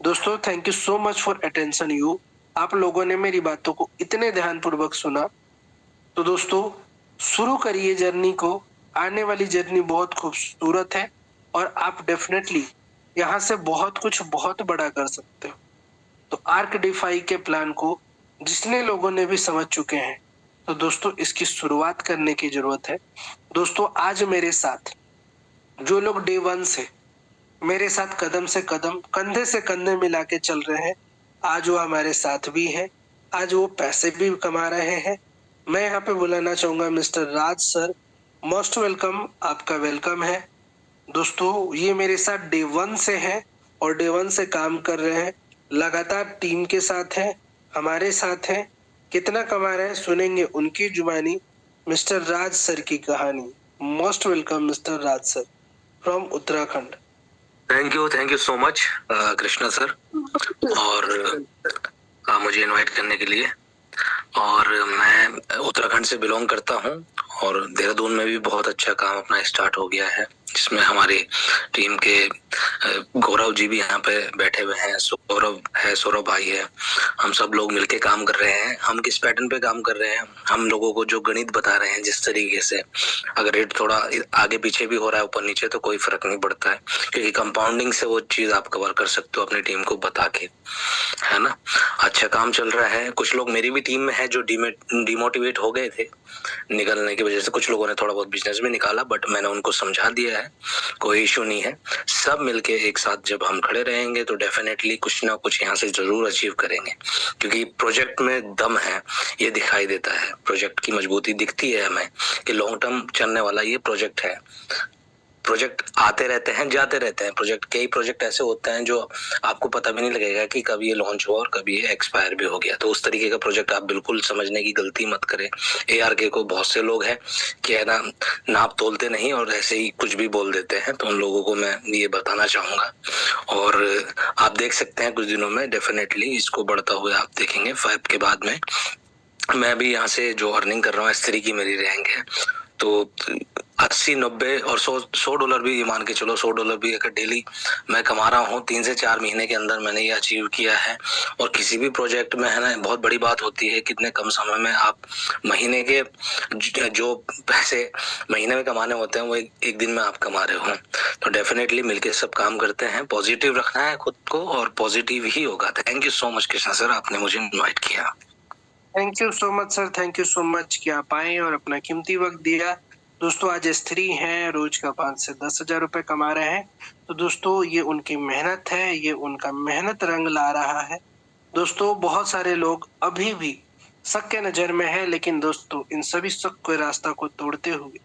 दोस्तों thank you so much for attention you. आप लोगों ने मेरी बातों को इतने ध्यानपूर्वक सुना, तो दोस्तों शुरू करिए जर्नी को। आने वाली जर्नी बहुत खूबसूरत है और आप डेफिनेटली यहाँ से बहुत कुछ बहुत बड़ा कर सकते हो। तो आर्क डिफाई के प्लान को जितने लोगों ने भी समझ चुके हैं, तो दोस्तों इसकी शुरुआत करने की जरूरत है। दोस्तों आज मेरे साथ जो लोग डे 1 से मेरे साथ कदम से कदम कंधे से कंधे मिला के चल रहे हैं, आज वो हमारे साथ भी है, आज वो पैसे भी कमा रहे हैं। मैं यहाँ पे बुलाना चाहूंगा मिस्टर राज सर। मोस्ट वेलकम, आपका वेलकम है। दोस्तों ये मेरे साथ डे 1 से है और डे 1 से काम कर रहे हैं, लगातार टीम के साथ है, हमारे साथ है। कितना कमा रहे हैं सुनेंगे उनकी जुबानी, मिस्टर राज सर की कहानी। Most welcome mister Raj sir from Uttarakhand. Thank you so much Krishna sir, और मुझे इनवाइट करने के लिए। और मैं उत्तराखंड से बिलोंग करता हूँ और देहरादून में भी बहुत अच्छा काम अपना स्टार्ट हो गया है, जिसमें हमारी टीम के गौरव जी भी यहाँ पे बैठे हुए हैं, सौरभ है, सौरभ भाई है। हम सब लोग मिलके काम कर रहे हैं। हम किस पैटर्न पे काम कर रहे हैं, हम लोगों को जो गणित बता रहे हैं जिस तरीके से, अगर रेट थोड़ा आगे पीछे भी हो रहा है ऊपर नीचे तो कोई फर्क नहीं पड़ता है, क्योंकि कंपाउंडिंग से वो चीज आप कवर कर सकते हो अपनी टीम को बता के, है ना। अच्छा काम चल रहा है। कुछ लोग मेरी भी टीम में है जो डिमोटिवेट हो गए थे निकलने की वजह से। कुछ लोगों ने थोड़ा बहुत बिजनेस भी निकाला, बट मैंने उनको समझा दिया है, कोई इशू नहीं है। सब मिलके एक साथ जब हम खड़े रहेंगे तो डेफिनेटली कुछ ना कुछ यहाँ से जरूर अचीव करेंगे, क्योंकि प्रोजेक्ट में दम है, ये दिखाई देता है। प्रोजेक्ट की मजबूती दिखती है हमें कि लॉन्ग टर्म चलने वाला ये प्रोजेक्ट है। प्रोजेक्ट आते रहते हैं जाते रहते हैं, कई प्रोजेक्ट ऐसे होते हैं जो आपको पता भी नहीं लगेगा कि कब ये लॉन्च हुआ और कब ये एक्सपायर भी हो गया। तो उस तरीके का प्रोजेक्ट आप बिल्कुल समझने की गलती मत करें। ARK को बहुत से लोग हैं कि है ना, नाप तोलते नहीं और ऐसे ही कुछ भी बोल देते हैं, तो उन लोगों को मैं ये बताना चाहूंगा। और आप देख सकते हैं कुछ दिनों में डेफिनेटली इसको बढ़ता हुआ आप देखेंगे। 5 के बाद में मैं भी यहाँ से जो अर्निंग कर रहा हूँ, इस तरीके की मेरी रैंक है। तो 80-90 और $100 भी मान के चलो, $100 भी अगर डेली मैं कमा रहा हूँ 3 से 4 महीने के अंदर मैंने ये अचीव किया है। और किसी भी प्रोजेक्ट में है ना, बहुत बड़ी बात होती है कितने कम समय में आप महीने के जो पैसे महीने में कमाने होते हैं वो एक दिन में आप कमा रहे हो। तो डेफिनेटली मिलके सब काम करते हैं, पॉजिटिव रखना है खुद को और पॉजिटिव ही होगा। Thank you so much Krishna sir, आपने मुझे इन्वाइट किया। Thank you so much sir, thank you so much कि आप आए और अपना कीमती वक्त दिया। दोस्तों आज स्त्री हैं, रोज का 5 से 10,000 रुपए कमा रहे हैं। तो दोस्तों ये उनकी मेहनत है, ये उनका मेहनत रंग ला रहा है। दोस्तों बहुत सारे लोग अभी भी शक के नजर में है, लेकिन दोस्तों इन सभी शक के रास्ता को तोड़ते हुए,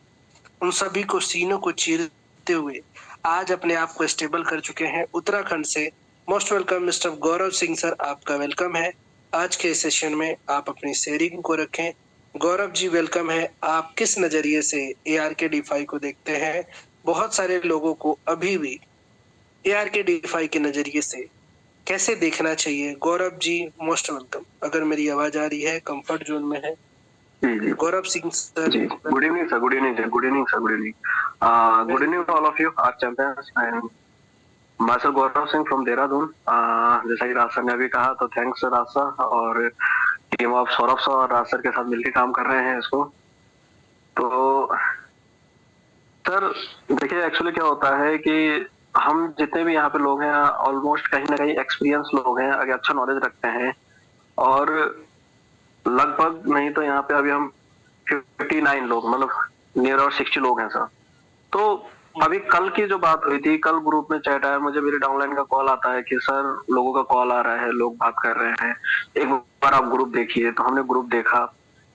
उन सभी को सीनों को चीरते हुए आज अपने आप को स्टेबल कर चुके हैं। उत्तराखंड से मोस्ट वेलकम मिस्टर गौरव सिंह सर, आपका वेलकम है। आज के सेशन में आप अपनी शेयरिंग को रखें। गौरव जी वेलकम है। आप किस नजरिए से ARK DeFi को देखते हैं? बहुत सारे लोगों को अभी भी ARK DeFi के नजरिए से कैसे देखना चाहिए? Gaurav ji most welcome. अगर मेरी आवाज आ रही है, कंफर्ट जोन में है? जी Gaurav Singh sir ji, good evening sir, good evening sir, good evening sir, good evening, good evening to all of you are champions and master Gaurav Singh from Dehradun. जैसा कि राज सर ने अभी कहा, तो थैंक्स राज सर, और टीम ऑफ सौरभ सर और राज सर के साथ मिलकर काम कर रहे हैं इसको। तो सर देखिए, एक्चुअली क्या होता है कि हम जितने भी यहाँ पे लोग हैं ऑलमोस्ट कहीं ना कहीं एक्सपीरियंस लोग हैं, अगर अच्छा नॉलेज रखते हैं, और लगभग नहीं तो यहाँ पे अभी हम 59 लोग, मतलब नियर और 60 लोग हैं सर। तो अभी कल की जो बात हुई थी, कल ग्रुप में चैट आया, मुझे मेरे डाउनलाइन का कॉल आता है कि सर लोगों का कॉल आ रहा है, लोग बात कर रहे हैं, एक बार आप ग्रुप देखिए। तो हमने ग्रुप देखा,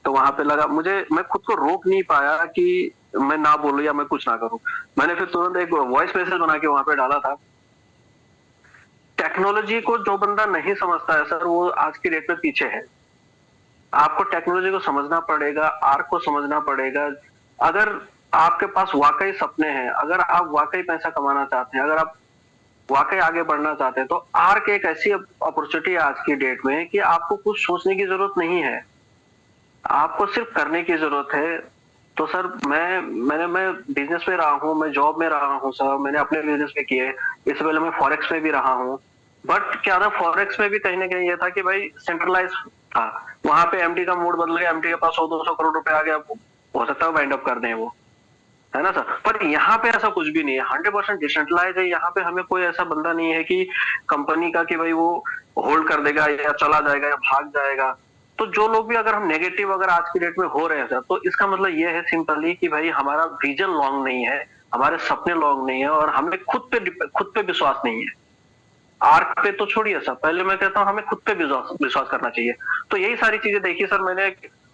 तो वहां पे लगा मुझे, मैं खुद को रोक नहीं पाया कि मैं ना बोलूं या मैं कुछ ना करूं। मैंने फिर तुरंत एक वॉइस मैसेज बना के वहां पे डाला था। टेक्नोलॉजी को जो बंदा नहीं समझता है सर, वो आज की डेट में पीछे है। आपको टेक्नोलॉजी को समझना पड़ेगा, आर्क को समझना पड़ेगा। अगर आपके पास वाकई सपने हैं, अगर आप वाकई पैसा कमाना चाहते हैं, अगर आप वाकई आगे बढ़ना चाहते हैं, तो आर्क एक ऐसी अपॉर्चुनिटी है आज की डेट में कि आपको कुछ सोचने की जरूरत नहीं है, आपको सिर्फ करने की जरूरत है। तो सर मैं बिजनेस में रहा हूँ, मैं जॉब में रहा हूँ सर, मैंने अपने बिजनेस में किए, इससे पहले मैं फॉरेक्स में भी रहा हूँ। बट क्या था, फॉरेक्स में भी कहीं ना कहीं ये था कि भाई सेंट्रलाइज था, वहां पे एमडी का मूड बदल गया, एमडी के पास 100-200 करोड़ रुपए आ गया, हो सकता है वाइंड अप कर दें वो, है ना सर। पर यहाँ पे ऐसा कुछ भी नहीं है, 100% डिसेंट्रलाइज है। यहाँ पे हमें कोई ऐसा बंदा नहीं है कि कंपनी का कि भाई वो होल्ड कर देगा या चला जाएगा या भाग जाएगा। तो जो लोग भी अगर हम नेगेटिव अगर आज की डेट में हो रहे हैं सर, तो इसका मतलब ये है सिंपली कि भाई हमारा विजन लॉन्ग नहीं है, हमारे सपने लॉन्ग नहीं है, और हमें खुद पे विश्वास नहीं है। आर्क पे तो छोड़िए सर, पहले मैं कहता हूँ हमें खुद पे विश्वास करना चाहिए। तो यही सारी चीजें देखी सर मैंने।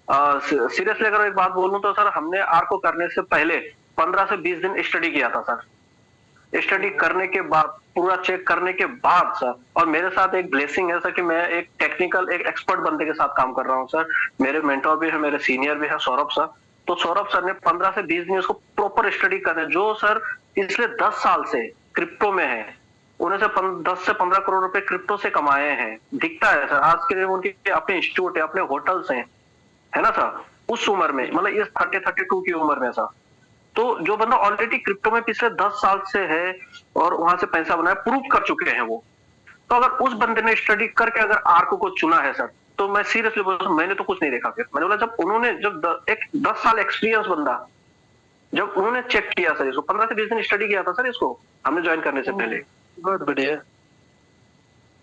सीरियसली अगर एक बात बोलूं तो सर, हमने आर्क को करने से पहले 15 से 20 दिन स्टडी किया था सर। स्टडी करने के बाद, पूरा चेक करने के बाद सर, और मेरे साथ एक ब्लेसिंग है सर कि मैं एक टेक्निकल, एक एक्सपर्ट बंदे के साथ काम कर रहा हूँ सर। मेरे मेंटोर भी है, मेरे सीनियर भी है, सौरभ सर। तो सौरभ सर ने 15 से 20 दिन उसको प्रॉपर स्टडी करने, जो सर पिछले 10 साल से क्रिप्टो में है, उन्हें से 10 से 15 करोड़ रुपए क्रिप्टो से कमाए हैं, दिखता है सर। आज के दिन उनके अपने इंस्टीट्यूट है, अपने होटल्स हैं, है ना सर। उस उम्र में, मतलब इस 32 की उम्र में सर, तो जो बंदा ऑलरेडी क्रिप्टो में पिछले 10 साल से है और वहां से पैसा बनाया, प्रूव कर चुके हैं वो। तो अगर उस बंदे ने स्टडी करके अगर आर्क को चुना है सर, तो मैं सीरियसली बोल रहा हूं, मैंने तो कुछ नहीं देखा। फिर मैंने बोला, जब उन्होंने एक 10 साल एक्सपीरियंस बंदा, जब उन्होंने चेक किया सर इसको, 15 से 20 दिन स्टडी किया था सर इसको, हमने ज्वाइन करने से पहले। बहुत बढ़िया।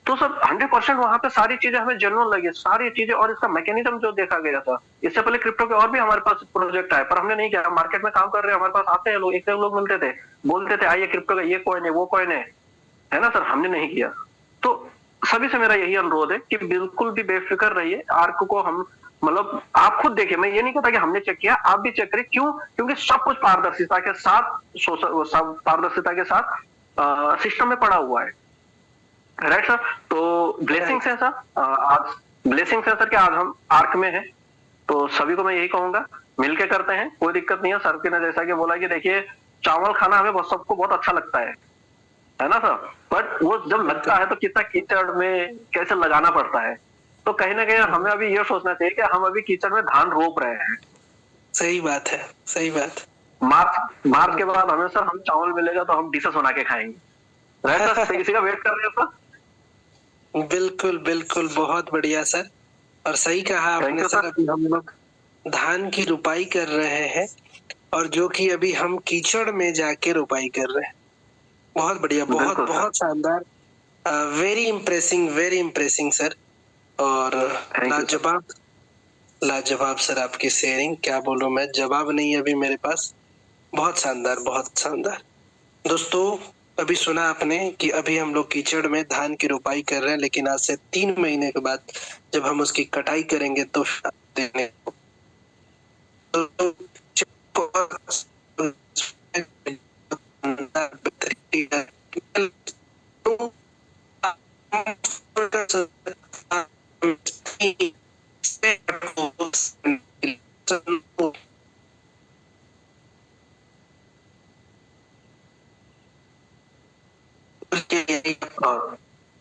तो सर 100% वहां पे सारी चीजें हमें जेन्युइन लगी, सारी चीजें, और इसका मैकेनिज्म जो देखा गया था। इससे पहले क्रिप्टो के और भी हमारे पास प्रोजेक्ट आए, पर हमने नहीं किया। मार्केट में काम कर रहे हैं, हमारे पास आते हैं लोग, एक लोग मिलते थे, बोलते थे आइए क्रिप्टो का ये कॉइन है, वो कॉइन है ना सर, हमने नहीं किया। तो सभी से मेरा यही अनुरोध है कि बिल्कुल भी बेफिक्र रहिए। आर्क को हम, मतलब आप खुद देखिए, मैं ये नहीं कहता कि हमने चेक किया, आप भी चेक करिए। क्यों? क्योंकि सब कुछ पारदर्शिता के साथ सिस्टम में पड़ा हुआ है, राइट सर। तो ब्लेसिंग्स है सर, आज ब्लेसिंग्स है सर कि आज हम आर्क में हैं। तो सभी को मैं यही कहूंगा, मिलके करते हैं, कोई दिक्कत नहीं है। सर ने जैसा कि बोला कि देखिए, चावल खाना हमें सबको बहुत अच्छा लगता है ना सर, बट वो जब लगता है तो कितना कीचड़ में कैसे लगाना पड़ता है। तो कहीं ना कहीं हमें अभी ये सोचना चाहिए कि हम अभी कीचड़ में धान रोप रहे हैं, सही बात है, सही बात। मार्च मार्च के बाद हमें सर हम चावल मिलेगा तो हम डिशेस बना के खाएंगे। राइट सर, इसी का वेट कर रहे हैं सर। बिल्कुल, बिल्कुल, बहुत बढ़िया सर। और सही कहा थैंक आपने यू सर, सर। अभी हम लोग धान की रुपाई कर रहे हैं और जो कि अभी हम कीचड़ में जाके रुपाई कर रहे हैं। बहुत बढ़िया, बहुत बिल्कुल सर। बहुत शानदार। Very impressing sir. और थैंक यू सर। लाजवाब, लाजवाब सर आपकी शेयरिंग, क्या बोलूं मैं, जवाब नहीं है अभी मेरे पास। बहुत शानदार, बहुत शानदार। दोस्तों, अभी सुना आपने कि अभी हम लोग कीचड़ में धान की रुपाई कर रहे हैं, लेकिन आज से 3 महीने के बाद जब हम उसकी कटाई करेंगे तो देने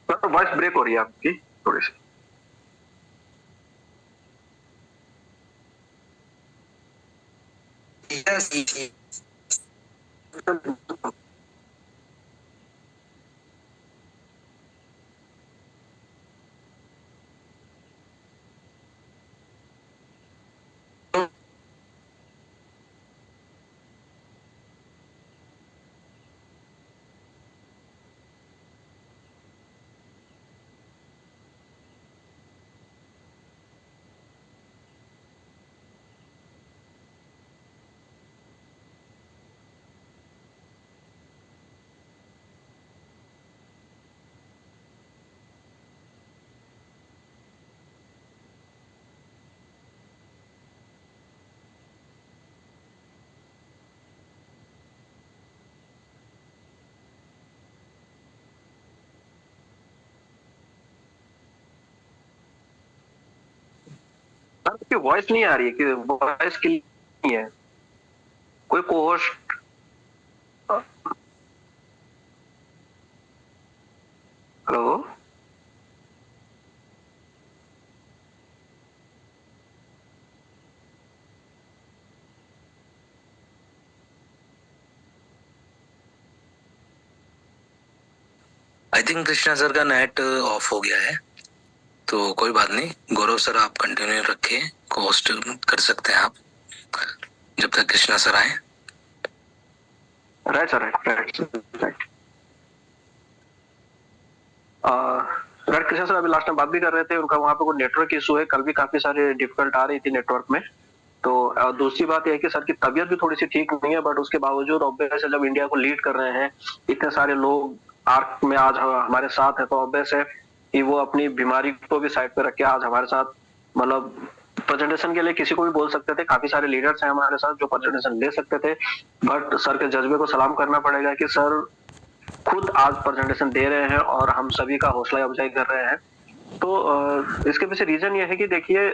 सर वॉइस ब्रेक हो रही है आपकी थोड़ी सी। सर आपकी वॉइस नहीं आ रही है, कि वॉइस क्लियर नहीं है। कोई co-host. Hello. I think Krishna sir का नेट ऑफ हो गया है, तो कोई बात नहीं। गौरव सर आप कंटिन्यू रखें, होस्ट कर सकते हैं आप जब तक कृष्णा सर आए। Right sir, right. Right Krishna sir अभी लास्ट टाइम बात भी कर रहे थे, उनका वहाँ पे कोई नेटवर्क इशू है, कल भी काफी सारे डिफिकल्ट आ रही थी नेटवर्क में। तो दूसरी बात यह है कि सर की तबीयत भी थोड़ी सी ठीक नहीं है, बट उसके बावजूद ऑब्वियस है, जब इंडिया को लीड कर रहे हैं, इतने सारे लोग आर्क में आज हमारे साथ है, तो ऑब्वियस है कि वो अपनी बीमारी को भी साइड पे रख के आज हमारे साथ, मतलब प्रेजेंटेशन के लिए किसी को भी बोल सकते थे। काफी सारे लीडर्स हैं हमारे साथ जो प्रेजेंटेशन ले सकते थे, बट सर के जज्बे को सलाम करना पड़ेगा कि सर खुद आज प्रेजेंटेशन दे रहे हैं और हम सभी का हौसला अफजाई कर रहे हैं। तो इसके पीछे रीजन ये है कि देखिए,